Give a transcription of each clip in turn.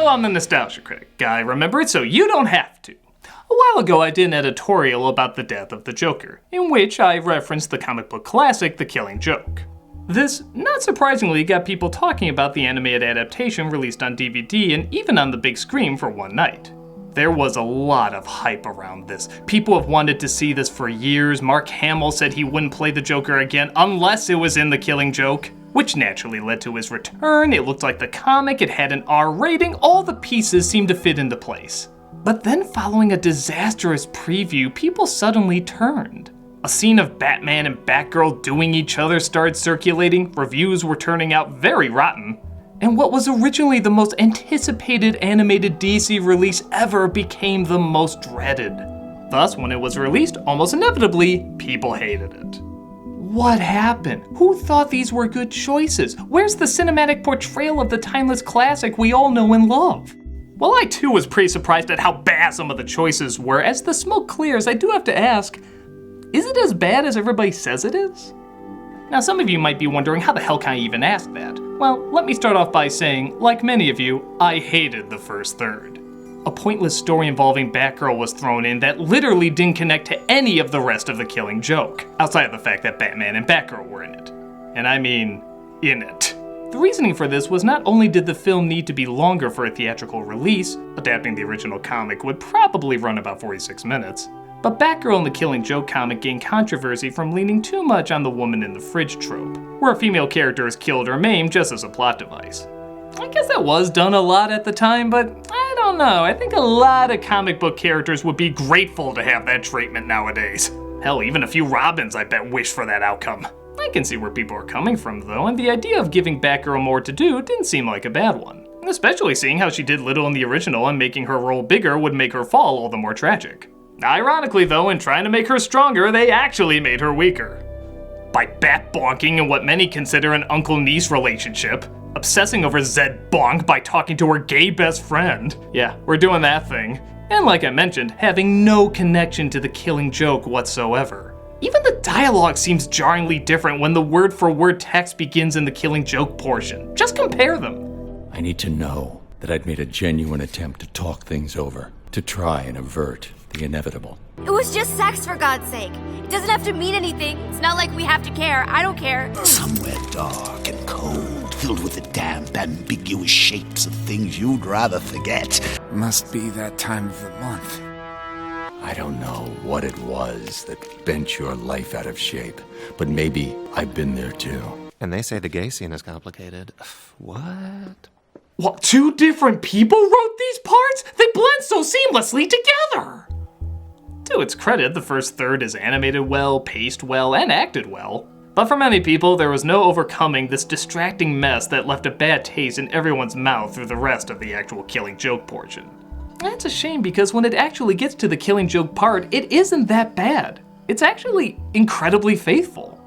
Hello, I'm the Nostalgia Critic. Guy, remember it so you don't have to. A while ago, I did an editorial about the death of the Joker, in which I referenced the comic book classic, The Killing Joke. This, not surprisingly, got people talking about the animated adaptation released on DVD and even on the big screen for one night. There was a lot of hype around this. People have wanted to see this for years. Mark Hamill said he wouldn't play the Joker again unless it was in The Killing Joke, which naturally led to his return. It looked like the comic, it had an R rating, all the pieces seemed to fit into place. But then following a disastrous preview, people suddenly turned. A scene of Batman and Batgirl doing each other started circulating, reviews were turning out very rotten, and what was originally the most anticipated animated DC release ever became the most dreaded. Thus, when it was released, almost inevitably, people hated it. What happened? Who thought these were good choices? Where's the cinematic portrayal of the timeless classic we all know and love? Well, I too was pretty surprised at how bad some of the choices were. As the smoke clears, I do have to ask, is it as bad as everybody says it is? Now, some of you might be wondering, how the hell can I even ask that? Well, let me start off by saying, like many of you, I hated the first third. A pointless story involving Batgirl was thrown in that literally didn't connect to any of the rest of The Killing Joke, outside of the fact that Batman and Batgirl were in it. And I mean, in it. The reasoning for this was not only did the film need to be longer for a theatrical release, adapting the original comic would probably run about 46 minutes, but Batgirl in the Killing Joke comic gained controversy from leaning too much on the woman in the fridge trope, where a female character is killed or maimed just as a plot device. I guess that was done a lot at the time, but I don't know, I think a lot of comic book characters would be grateful to have that treatment nowadays. Hell, even a few Robins I bet wish for that outcome. I can see where people are coming from though, and the idea of giving Batgirl more to do didn't seem like a bad one. Especially seeing how she did little in the original and making her role bigger would make her fall all the more tragic. Ironically though, in trying to make her stronger, they actually made her weaker. By bat-bonking in what many consider an uncle-niece relationship, obsessing over Zed Bonk by talking to her gay best friend. Yeah, we're doing that thing. And like I mentioned, having no connection to the Killing Joke whatsoever. Even the dialogue seems jarringly different when the word-for-word text begins in the Killing Joke portion. Just compare them. I need to know that I'd made a genuine attempt to talk things over, to try and avert the inevitable. It was just sex, for God's sake. It doesn't have to mean anything. It's not like we have to care. I don't care. Somewhere dark and cold, filled with the damp, ambiguous shapes of things you'd rather forget. Must be that time of the month. I don't know what it was that bent your life out of shape, but maybe I've been there too. And they say the gay scene is complicated. What? What, two different people wrote these parts? They blend so seamlessly together! To its credit, the first third is animated well, paced well, and acted well. But for many people, there was no overcoming this distracting mess that left a bad taste in everyone's mouth through the rest of the actual Killing Joke portion. That's a shame because when it actually gets to the Killing Joke part, it isn't that bad. It's actually incredibly faithful.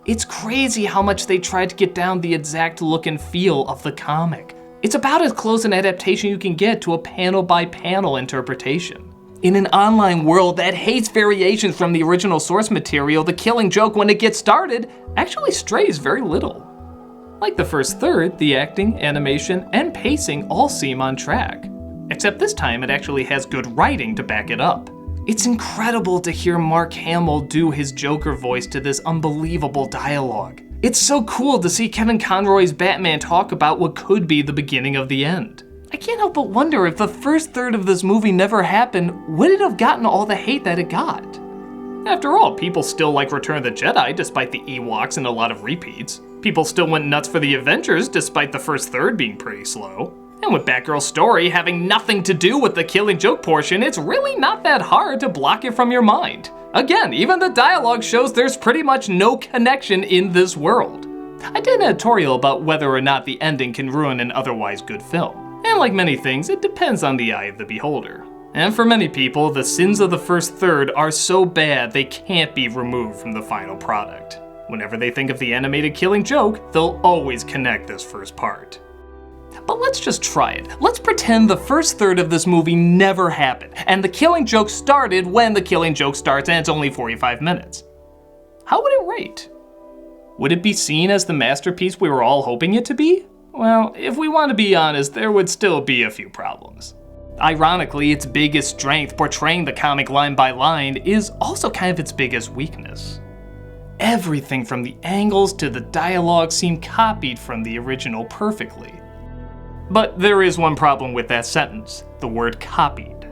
It's crazy how much they tried to get down the exact look and feel of the comic. It's about as close an adaptation you can get to a panel-by-panel interpretation. In an online world that hates variations from the original source material, the Killing Joke, when it gets started, actually strays very little. Like the first third, the acting, animation, and pacing all seem on track. Except this time it actually has good writing to back it up. It's incredible to hear Mark Hamill do his Joker voice to this unbelievable dialogue. It's so cool to see Kevin Conroy's Batman talk about what could be the beginning of the end. I can't help but wonder if the first third of this movie never happened, would it have gotten all the hate that it got? After all, people still like Return of the Jedi despite the Ewoks and a lot of repeats. People still went nuts for the Avengers despite the first third being pretty slow. And with Batgirl's story having nothing to do with the Killing Joke portion, it's really not that hard to block it from your mind. Again, even the dialogue shows there's pretty much no connection in this world. I did an editorial about whether or not the ending can ruin an otherwise good film. And like many things, it depends on the eye of the beholder. And for many people, the sins of the first third are so bad they can't be removed from the final product. Whenever they think of the animated Killing Joke, they'll always connect this first part. But let's just try it. Let's pretend the first third of this movie never happened, and the Killing Joke started when the Killing Joke starts and it's only 45 minutes. How would it rate? Would it be seen as the masterpiece we were all hoping it to be? Well, if we want to be honest, there would still be a few problems. Ironically, its biggest strength, portraying the comic line by line, is also kind of its biggest weakness. Everything from the angles to the dialogue seem copied from the original perfectly. But there is one problem with that sentence, the word copied.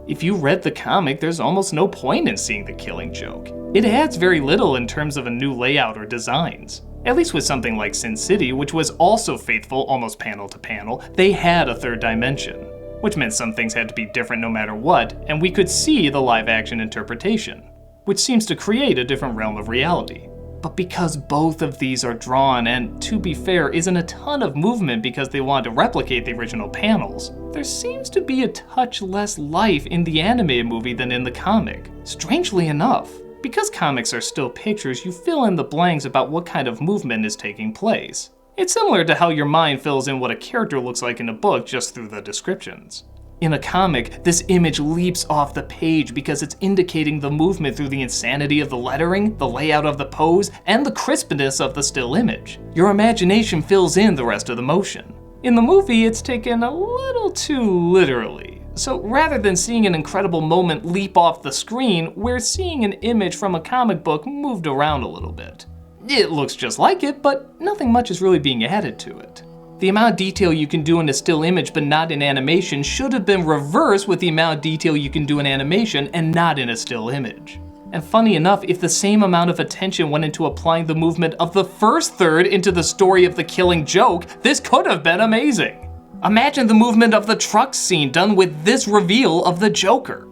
If you read the comic, there's almost no point in seeing the Killing Joke. It adds very little in terms of a new layout or designs. At least with something like Sin City, which was also faithful almost panel to panel, they had a third dimension, which meant some things had to be different no matter what, and we could see the live-action interpretation, which seems to create a different realm of reality. But because both of these are drawn, and to be fair, isn't a ton of movement because they wanted to replicate the original panels, there seems to be a touch less life in the animated movie than in the comic. Strangely enough, because comics are still pictures, you fill in the blanks about what kind of movement is taking place. It's similar to how your mind fills in what a character looks like in a book just through the descriptions. In a comic, this image leaps off the page because it's indicating the movement through the insanity of the lettering, the layout of the pose, and the crispness of the still image. Your imagination fills in the rest of the motion. In the movie, it's taken a little too literally. So rather than seeing an incredible moment leap off the screen, we're seeing an image from a comic book moved around a little bit. It looks just like it, but nothing much is really being added to it. The amount of detail you can do in a still image but not in animation should have been reversed with the amount of detail you can do in animation and not in a still image. And funny enough, if the same amount of attention went into applying the movement of the first third into the story of the Killing Joke, this could have been amazing. Imagine the movement of the truck scene done with this reveal of the Joker.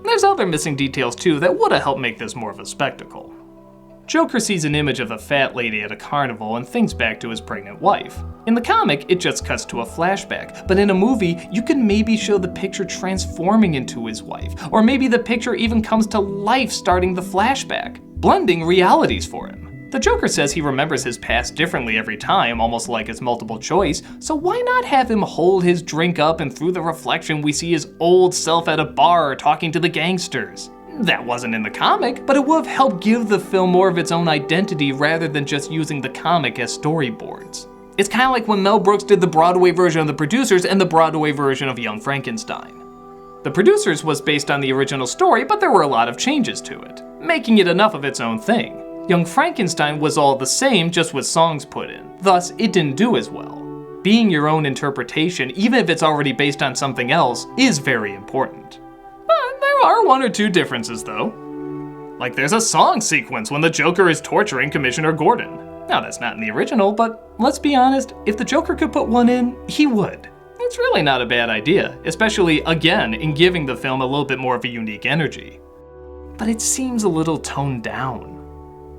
There's other missing details too that would have helped make this more of a spectacle. Joker sees an image of a fat lady at a carnival and thinks back to his pregnant wife. In the comic, it just cuts to a flashback, but in a movie, you can maybe show the picture transforming into his wife, or maybe the picture even comes to life starting the flashback, blending realities for him. The Joker says he remembers his past differently every time, almost like it's multiple choice, so why not have him hold his drink up and through the reflection we see his old self at a bar talking to the gangsters? That wasn't in the comic, but it would have helped give the film more of its own identity rather than just using the comic as storyboards. It's kind of like when Mel Brooks did the Broadway version of The Producers and the Broadway version of Young Frankenstein. The Producers was based on the original story, but there were a lot of changes to it, making it enough of its own thing. Young Frankenstein was all the same, just with songs put in, thus it didn't do as well. Being your own interpretation, even if it's already based on something else, is very important. But there are one or two differences though. Like there's a song sequence when the Joker is torturing Commissioner Gordon. Now that's not in the original, but let's be honest, if the Joker could put one in, he would. It's really not a bad idea, especially again in giving the film a little bit more of a unique energy. But it seems a little toned down.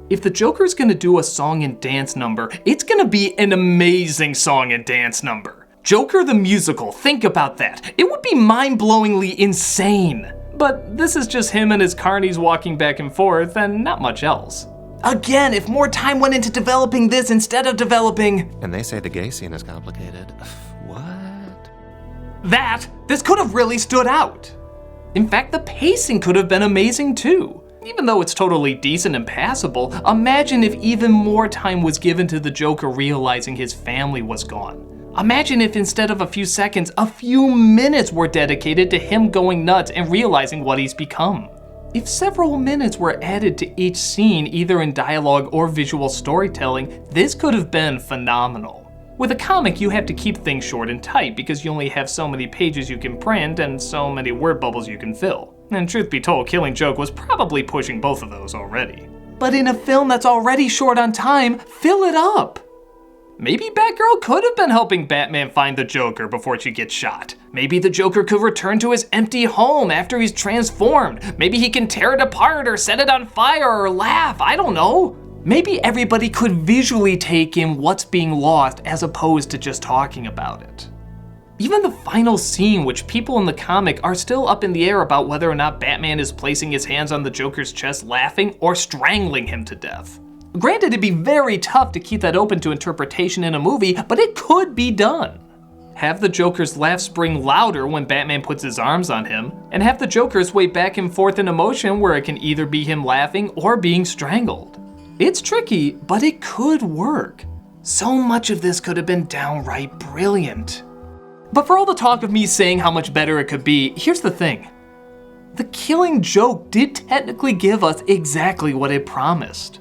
If the Joker's gonna do a song and dance number, it's gonna be an amazing song and dance number. Joker the musical, think about that. It would be mind-blowingly insane. But this is just him and his carnies walking back and forth and not much else. Again, if more time went into developing this instead of developing... And they say the gay scene is complicated. What? This could have really stood out. In fact, the pacing could have been amazing too. Even though it's totally decent and passable, imagine if even more time was given to the Joker realizing his family was gone. Imagine if instead of a few seconds, a few minutes were dedicated to him going nuts and realizing what he's become. If several minutes were added to each scene, either in dialogue or visual storytelling, this could have been phenomenal. With a comic, you have to keep things short and tight because you only have so many pages you can print and so many word bubbles you can fill. And truth be told, Killing Joke was probably pushing both of those already. But in a film that's already short on time, fill it up. Maybe Batgirl could have been helping Batman find the Joker before she gets shot. Maybe the Joker could return to his empty home after he's transformed. Maybe he can tear it apart or set it on fire or laugh, I don't know. Maybe everybody could visually take in what's being lost as opposed to just talking about it. Even the final scene, which people in the comic are still up in the air about whether or not Batman is placing his hands on the Joker's chest laughing or strangling him to death. Granted, it'd be very tough to keep that open to interpretation in a movie, but it could be done. Have the Joker's laugh spring louder when Batman puts his arms on him, and have the Joker sway back and forth in emotion where it can either be him laughing or being strangled. It's tricky, but it could work. So much of this could have been downright brilliant. But for all the talk of me saying how much better it could be, here's the thing. The Killing Joke did technically give us exactly what it promised.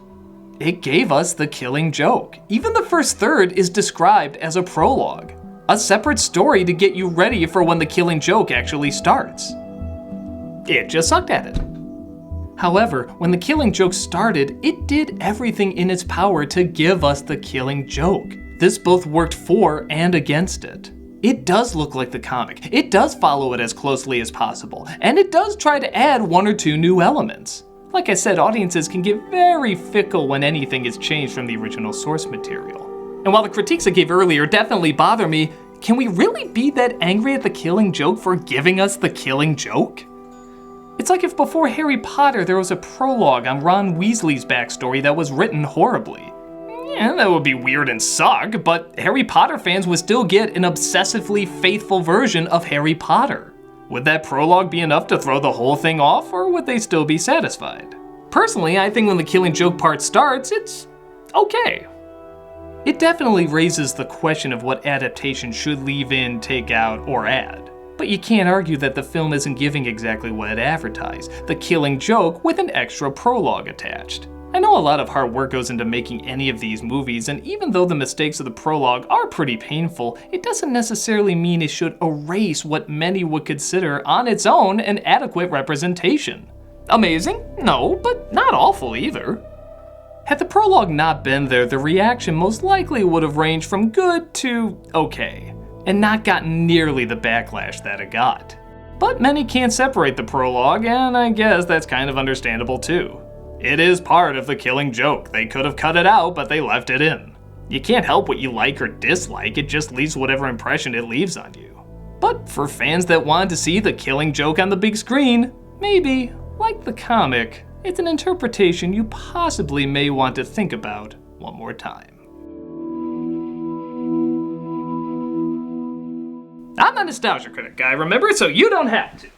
It gave us the Killing Joke. Even the first third is described as a prologue, a separate story to get you ready for when the Killing Joke actually starts. It just sucked at it. However, when the Killing Joke started, it did everything in its power to give us the Killing Joke. This both worked for and against it. It does look like the comic, it does follow it as closely as possible, and it does try to add one or two new elements. Like I said, audiences can get very fickle when anything is changed from the original source material. And while the critiques I gave earlier definitely bother me, can we really be that angry at the Killing Joke for giving us the Killing Joke? It's like if before Harry Potter there was a prologue on Ron Weasley's backstory that was written horribly. Yeah, that would be weird and suck, but Harry Potter fans would still get an obsessively faithful version of Harry Potter. Would that prologue be enough to throw the whole thing off, or would they still be satisfied? Personally, I think when the Killing Joke part starts, it's okay. It definitely raises the question of what adaptation should leave in, take out, or add. But you can't argue that the film isn't giving exactly what it advertised, the Killing Joke with an extra prologue attached. I know a lot of hard work goes into making any of these movies, and even though the mistakes of the prologue are pretty painful, it doesn't necessarily mean it should erase what many would consider on its own an adequate representation. Amazing? No, but not awful either. Had the prologue not been there, the reaction most likely would have ranged from good to okay, and not gotten nearly the backlash that it got. But many can't separate the prologue, and I guess that's kind of understandable too. It is part of the Killing Joke. They could have cut it out, but they left it in. You can't help what you like or dislike, it just leaves whatever impression it leaves on you. But for fans that wanted to see the Killing Joke on the big screen, maybe, like the comic, it's an interpretation you possibly may want to think about one more time. I'm a Nostalgia Critic guy, remember, so you don't have to.